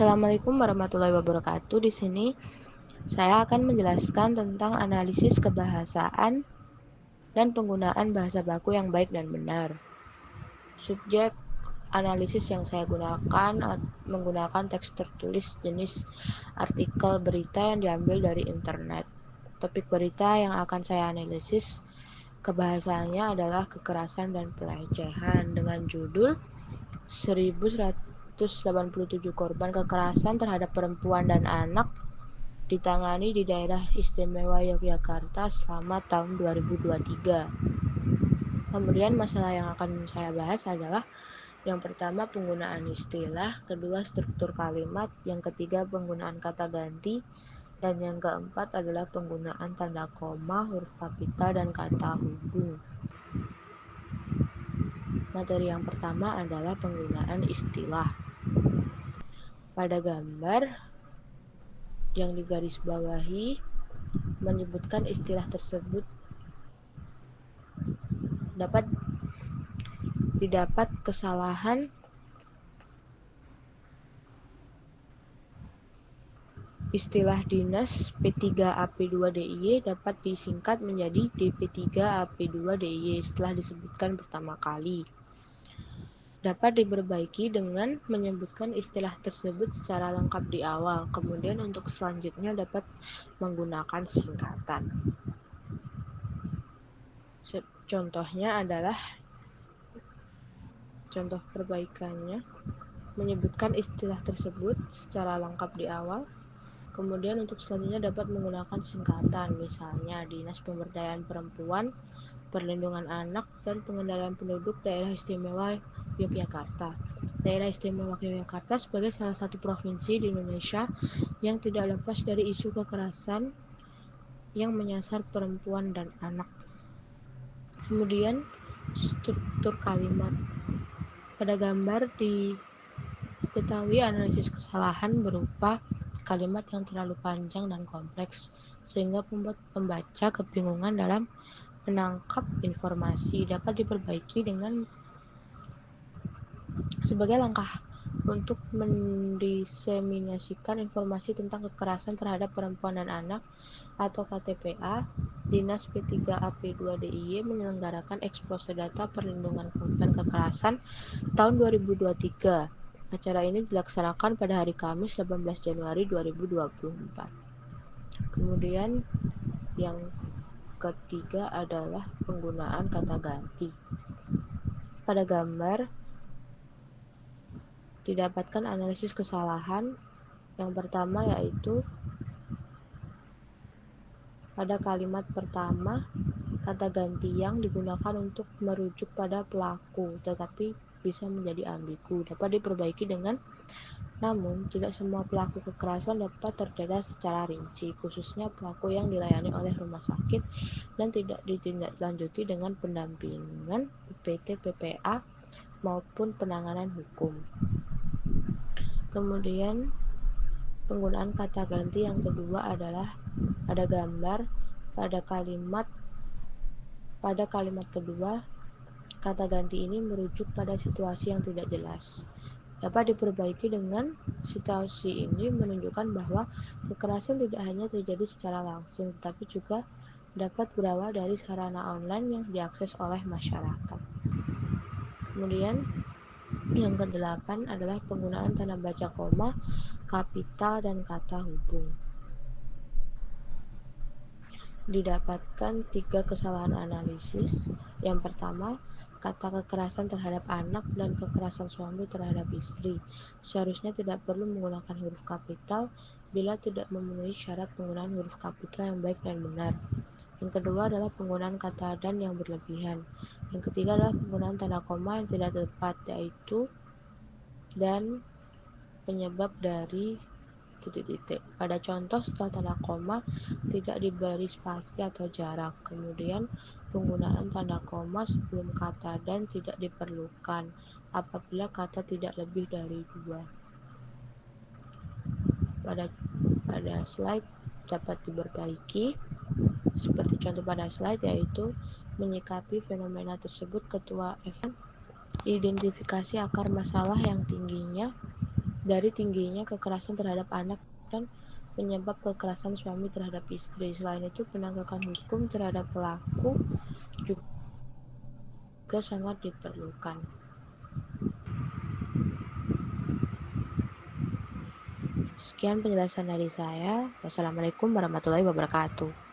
Assalamualaikum warahmatullahi wabarakatuh. Di sini saya akan menjelaskan tentang analisis kebahasaan dan penggunaan bahasa baku yang baik dan benar. Subjek analisis yang saya gunakan menggunakan teks tertulis jenis artikel berita yang diambil dari internet. Topik berita yang akan saya analisis kebahasaannya adalah kekerasan dan pelecehan dengan judul 1187 korban kekerasan terhadap perempuan dan anak ditangani di Daerah Istimewa Yogyakarta selama tahun 2023. Kemudian masalah yang akan saya bahas adalah yang pertama penggunaan istilah, kedua struktur kalimat, yang ketiga penggunaan kata ganti, dan yang keempat adalah penggunaan tanda koma, huruf kapital, dan kata hubung. Materi yang pertama adalah penggunaan istilah. Pada gambar yang digarisbawahi menyebutkan istilah tersebut didapat kesalahan istilah dinas P3AP2DIY dapat disingkat menjadi DP3AP2DIY setelah disebutkan pertama kali. Dapat diperbaiki dengan menyebutkan istilah tersebut secara lengkap di awal, kemudian untuk selanjutnya dapat menggunakan singkatan. Contohnya adalah contoh perbaikannya menyebutkan istilah tersebut secara lengkap di awal, kemudian untuk selanjutnya dapat menggunakan singkatan, misalnya Dinas Pemberdayaan Perempuan, Perlindungan Anak, dan Pengendalian Penduduk Daerah Istimewa Yogyakarta. Daerah Istimewa Yogyakarta sebagai salah satu provinsi di Indonesia yang tidak lepas dari isu kekerasan yang menyasar perempuan dan anak. Kemudian struktur kalimat. Pada gambar diketahui analisis kesalahan berupa kalimat yang terlalu panjang dan kompleks sehingga membuat pembaca kebingungan dalam menangkap informasi. Dapat diperbaiki dengan sebagai langkah untuk mendiseminasikan informasi tentang kekerasan terhadap perempuan dan anak atau KTPA. Dinas P3AP2DIY menyelenggarakan expose data perlindungan korban kekerasan tahun 2023. Acara ini dilaksanakan pada hari Kamis 18 Januari 2024. Kemudian yang ketiga adalah penggunaan kata ganti. Pada gambar didapatkan analisis kesalahan. Yang pertama yaitu pada kalimat pertama kata ganti yang digunakan untuk merujuk pada pelaku tetapi bisa menjadi ambigu. Dapat diperbaiki dengan namun tidak semua pelaku kekerasan dapat terdata secara rinci, khususnya pelaku yang dilayani oleh rumah sakit dan tidak ditindaklanjuti dengan pendampingan UPT PPA maupun penanganan hukum. Kemudian penggunaan kata ganti yang kedua adalah pada gambar pada kalimat kedua kata ganti ini merujuk pada situasi yang tidak jelas. Dapat diperbaiki dengan situasi ini menunjukkan bahwa kekerasan tidak hanya terjadi secara langsung tetapi juga dapat berawal dari sarana online yang diakses oleh masyarakat. Kemudian yang kedelapan adalah penggunaan tanda baca koma, kapital, dan kata hubung. Didapatkan 3 kesalahan analisis. Yang pertama, kata kekerasan terhadap anak dan kekerasan suami terhadap istri seharusnya tidak perlu menggunakan huruf kapital bila tidak memenuhi syarat penggunaan huruf kapital yang baik dan benar. Yang kedua adalah penggunaan kata dan yang berlebihan. Yang ketiga adalah penggunaan tanda koma yang tidak tepat, yaitu dan penyebab dari titik-titik. Pada contoh setelah tanda koma tidak diberi spasi atau jarak. Kemudian penggunaan tanda koma sebelum kata dan tidak diperlukan apabila kata tidak lebih dari 2. Pada slide dapat diperbaiki seperti contoh pada slide, yaitu menyikapi fenomena tersebut. Ketua F identifikasi akar masalah yang tingginya dari tingginya kekerasan terhadap anak dan penyebab kekerasan suami terhadap istri. Selain itu, penegakan hukum terhadap pelaku juga sangat diperlukan. Sekian penjelasan dari saya. Wassalamualaikum warahmatullahi wabarakatuh.